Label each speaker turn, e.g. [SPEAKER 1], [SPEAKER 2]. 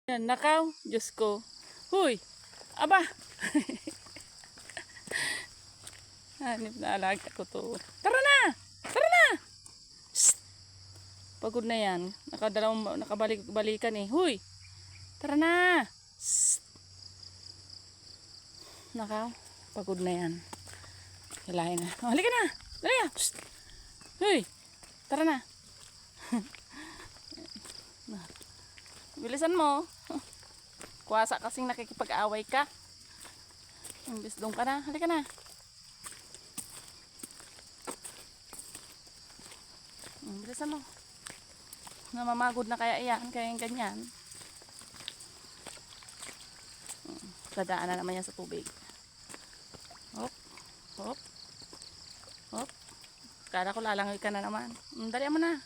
[SPEAKER 1] Yan, nakaw. Diyos ko. Huy! Aba! Hanip na alaga ko to. Tara na! Tara na! Shhh! Pagod na yan. Nakabalik-balikan eh. Huy! Tara na! Shhh! Nakaw. Pagod na yan. Hilahin na. Oh, halika na! Dali na! Shhh! Huy! Tara na! Bilisan mo. Kuwasa kasing nakikipag-away ka. Imbis doon ka na. Halika na. Bilisan mo. Namamagod na kaya iyan. Kaya yung ganyan. Dadaan na naman yan sa tubig. Hop. Hop. Hop. Kala ko lalangoy ka na naman. Dali mo na.